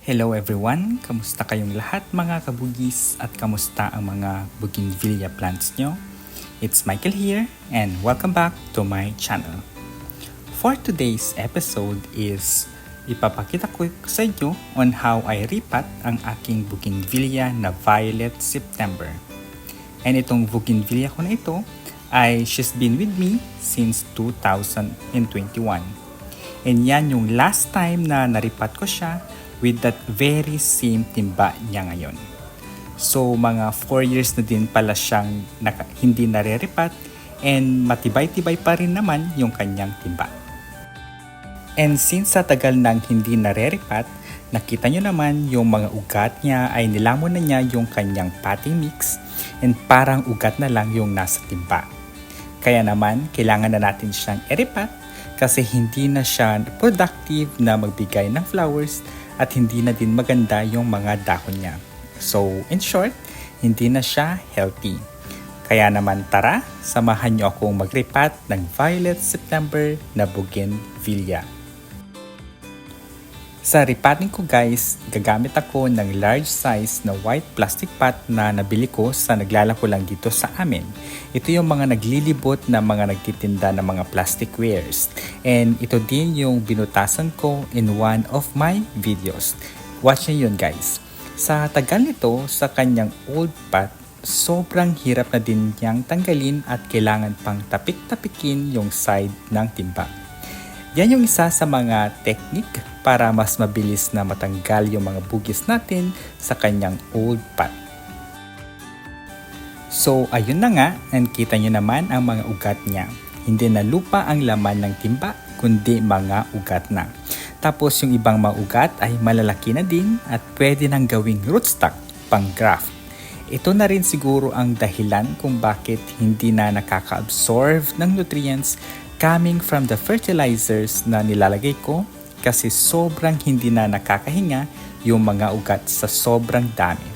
Hello everyone! Kamusta kayong lahat mga kabugis at kamusta ang mga bougainvillea plants nyo? It's Michael here and welcome back to my channel. For today's episode is ipapakita ko sa inyo on how I repot ang aking bougainvillea na Violet September. And itong bougainvillea ko na ito ay she's been with me since 2021. And yan yung last time na naripat ko siya with that very same timba niya ngayon. So mga 4 years na din pala siyang hindi nareripat and matibay-tibay pa rin naman yung kanyang timba. And since sa tagal nang hindi nareripat, nakita nyo naman yung mga ugat niya ay nilamon na niya yung kanyang potting mix and parang ugat na lang yung nasa timba. Kaya naman kailangan na natin siyang eripat kasi hindi na siya productive na magbigay ng flowers at hindi na din maganda yung mga dahon niya. So, in short, hindi na siya healthy. Kaya naman tara, samahan niyo akong magripat ng Violet September na bougainvillea. Sa repotting ko guys, gagamit ako ng large size na white plastic pot na nabili ko sa naglalako lang dito sa amin. Ito yung mga naglilibot na mga nagtitinda ng mga plastic wares. And ito din yung binutasan ko in one of my videos. Watch nyo yun guys. Sa tagal nito, sa kanyang old pot, sobrang hirap na din niyang tanggalin at kailangan pang tapik-tapikin yung side ng timba. Yan yung isa sa mga technique para mas mabilis na matanggal yung mga bugis natin sa kanyang old pot. So ayun na nga, and kita nyo naman ang mga ugat niya. Hindi na lupa ang laman ng timba, kundi mga ugat na. Tapos yung ibang mga ugat ay malalaki na din at pwede nang gawing rootstock pang graft. Ito na rin siguro ang dahilan kung bakit hindi na nakaka-absorb ng nutrients coming from the fertilizers na nilalagay ko kasi sobrang hindi na nakakahinga yung mga ugat sa sobrang dami.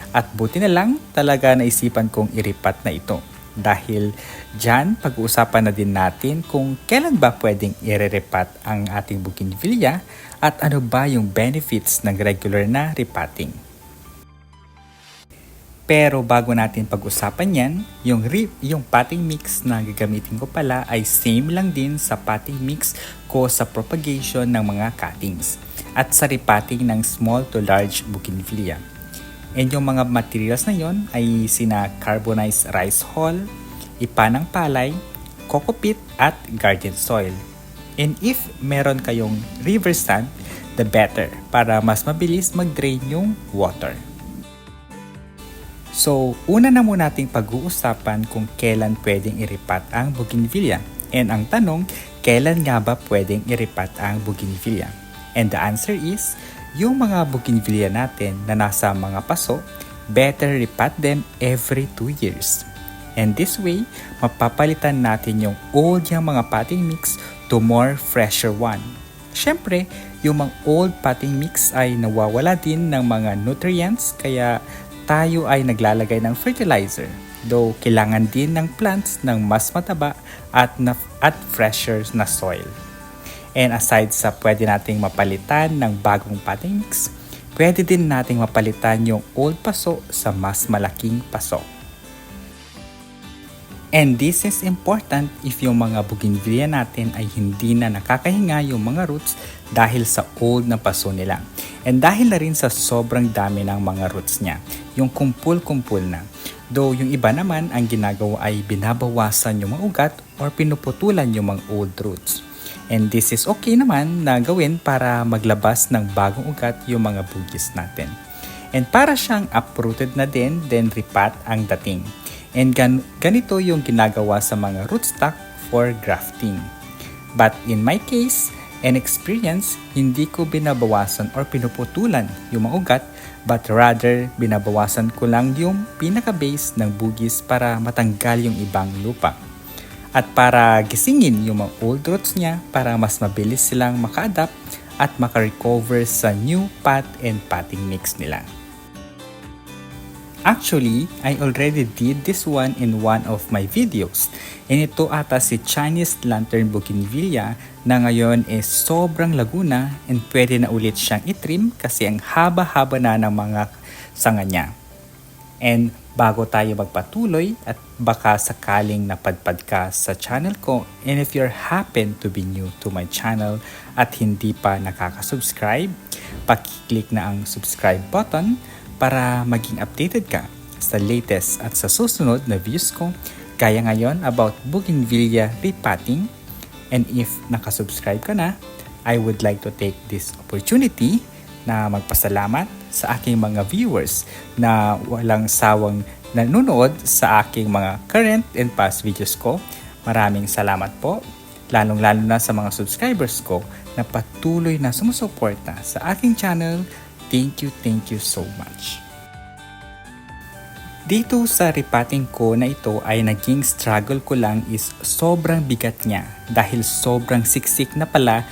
At buti na lang talaga naisipan kong iripat na ito dahil dyan pag-uusapan na din natin kung kailan ba pwedeng ireripat ang ating bougainvillea at ano ba yung benefits ng regular na repotting. Pero bago natin pag-usapan yan, yung potting mix na gagamitin ko pala ay same lang din sa potting mix ko sa propagation ng mga cuttings at sa repotting ng small to large bougainvillea. And yung mga materials na yon ay sina carbonized rice hull, ipa ng palay, coco peat at garden soil. And if meron kayong river sand, the better para mas mabilis mag-drain yung water. So, una na muna nating pag-uusapan kung kailan pwedeng iripat ang bougainvillea. And ang tanong, kailan nga ba pwedeng iripat ang bougainvillea? And the answer is, yung mga bougainvillea natin na nasa mga paso, better repot them every 2 years. And this way, mapapalitan natin yung old yung mga potting mix to more fresher one. Siyempre, yung mga old potting mix ay nawawala din ng mga nutrients kaya tayo ay naglalagay ng fertilizer, though kailangan din ng plants ng mas mataba at fresher na soil. And aside sa pwede nating mapalitan ng bagong potting mix, pwede din nating mapalitan yung old paso sa mas malaking paso. And this is important if yung mga bougainvillea natin ay hindi na nakakahinga yung mga roots dahil sa old na paso nila. And dahil na rin sa sobrang dami ng mga roots niya, yung kumpul-kumpul na. Though yung iba naman ang ginagawa ay binabawasan yung mga ugat or pinuputulan yung mga old roots. And this is okay naman na gawin para maglabas ng bagong ugat yung mga bugis natin. And para siyang uprooted na din, then repot ang dating. And ganito yung ginagawa sa mga rootstock for grafting. But in my case and experience, hindi ko binabawasan or pinuputulan yung mga ugat, but rather binabawasan ko lang yung pinaka-base ng bugis para matanggal yung ibang lupa. At para gisingin yung mga old roots niya para mas mabilis silang maka-adapt at maka-recover sa new pot and potting mix nila. Actually, I already did this one in one of my videos. And ito ata si Chinese Lantern Bougainvillea na ngayon is sobrang laguna and pwede na ulit siyang itrim kasi ang haba-haba na ng mga sanga niya. And bago tayo magpatuloy at baka sakaling napadpad ka sa channel ko, and if you're happen to be new to my channel at hindi pa nakaka-subscribe, pakiclick na ang subscribe button para maging updated ka sa latest at sa susunod na views ko gaya ngayon about bougainvillea repotting. And if nakasubscribe ka na, I would like to take this opportunity na magpasalamat sa aking mga viewers na walang sawang nanonood sa aking mga current and past videos ko. Maraming salamat po, lalong-lalo na sa mga subscribers ko na patuloy na sumusuporta sa aking channel. Thank you so much. Dito sa repotting ko na ito ay naging struggle ko lang is sobrang bigat niya dahil sobrang siksik na pala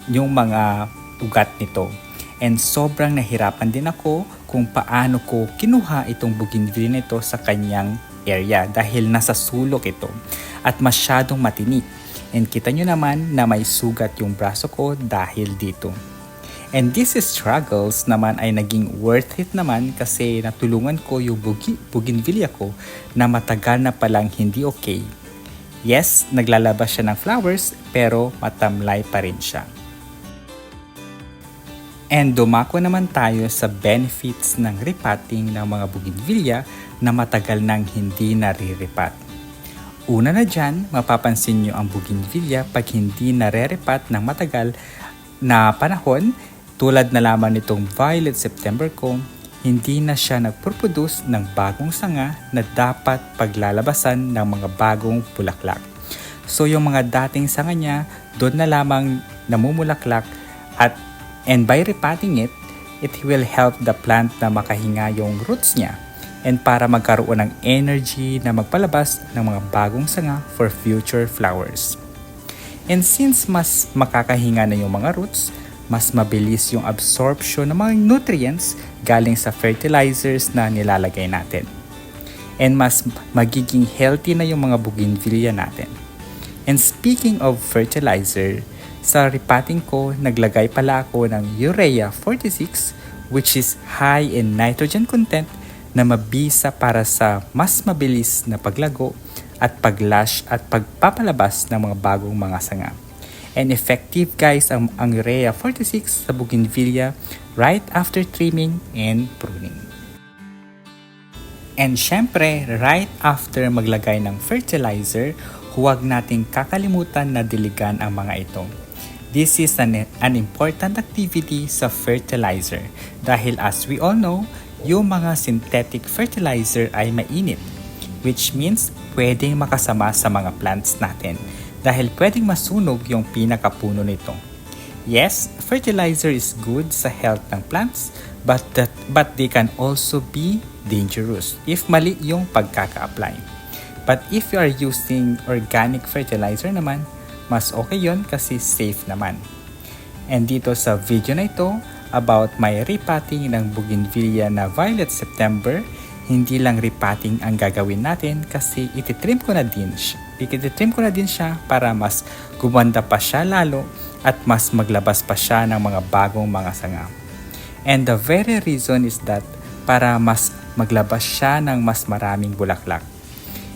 yung mga ugat nito. And sobrang nahirapan din ako kung paano ko kinuha itong bougainvillea nito sa kanyang area dahil nasa sulok ito at masyadong matinik. And kita nyo naman na may sugat yung braso ko dahil dito. And these struggles naman ay naging worth it naman kasi natulungan ko yung bougainvillea ko na matagal na palang hindi okay. Yes, naglalabas siya ng flowers pero matamlay pa rin siya. And dumako naman tayo sa benefits ng repotting ng mga bougainvillea na matagal nang hindi nare-repot. Una na dyan, mapapansin nyo ang bougainvillea pag hindi nare-repot ng matagal na panahon. Tulad na lamang nitong Violet September ko, hindi na siya nagproduce ng bagong sanga na dapat paglalabasan ng mga bagong bulaklak. So yung mga dating sanga niya, doon na lamang namumulaklak and by repotting it, it will help the plant na makahinga yung roots niya and para magkaroon ng energy na magpalabas ng mga bagong sanga for future flowers. And since mas makakahinga na yung mga roots, mas mabilis yung absorption ng mga nutrients galing sa fertilizers na nilalagay natin. And mas magiging healthy na yung mga bougainvillea natin. And speaking of fertilizer, sa repotting ko, naglagay pala ako ng Urea 46 which is high in nitrogen content na mabisa para sa mas mabilis na paglago at paglash at pagpapalabas ng mga bagong mga sanga. And effective guys ang Urea 46 sa bougainvillea right after trimming and pruning. And syempre, right after maglagay ng fertilizer, huwag nating kakalimutan na diligan ang mga ito. This is an important activity sa fertilizer dahil as we all know, yung mga synthetic fertilizer ay mainit, which means pwedeng makasama sa mga plants natin dahil pwedeng masunog yung pinakapuno nito. Yes, fertilizer is good sa health ng plants, but they can also be dangerous if mali yung pagkaka-apply. But if you are using organic fertilizer naman, mas okay yon kasi safe naman. And dito sa video na ito, about my repotting ng bougainvillea na Violet September, hindi lang repotting ang gagawin natin kasi ititrim ko na din siya para mas gumanda pa siya lalo at mas maglabas pa siya ng mga bagong mga sanga. And the very reason is that para mas maglabas siya ng mas maraming bulaklak.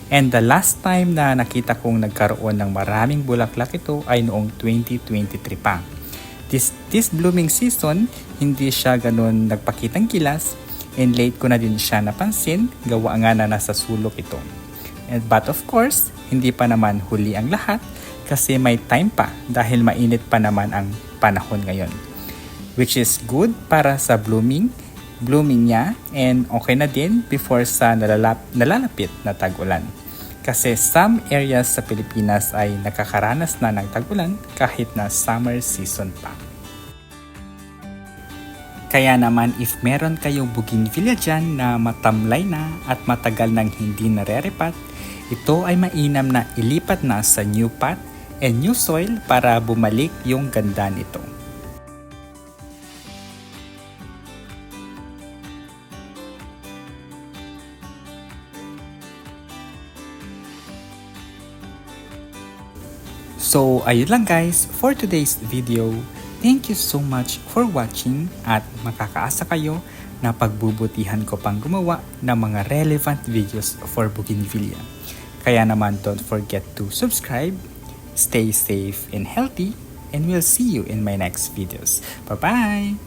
And the last time na nakita kong nagkaroon ng maraming bulaklak ito ay noong 2023 pa. This blooming season, hindi siya ganun nagpakitang kilas and late ko na din siya napansin, gawa nga na nasa sulok ito. But of course, hindi pa naman huli ang lahat kasi may time pa dahil mainit pa naman ang panahon ngayon. Which is good para sa blooming niya and okay na din before sa nalalapit na tag-ulan. Kasi some areas sa Pilipinas ay nakakaranas na ng tag-ulan kahit na summer season pa. Kaya naman if meron kayong bougainvillea dyan na matamlay na at matagal nang hindi nare-repot, ito ay mainam na ilipat na sa new pot and new soil para bumalik yung ganda nito. So ayun lang guys for today's video. Thank you so much for watching at makakaasa kayo na pagbubutihan ko pang gumawa ng mga relevant videos for Bougainvillea. Kaya naman don't forget to subscribe, stay safe and healthy, and we'll see you in my next videos. Bye-bye!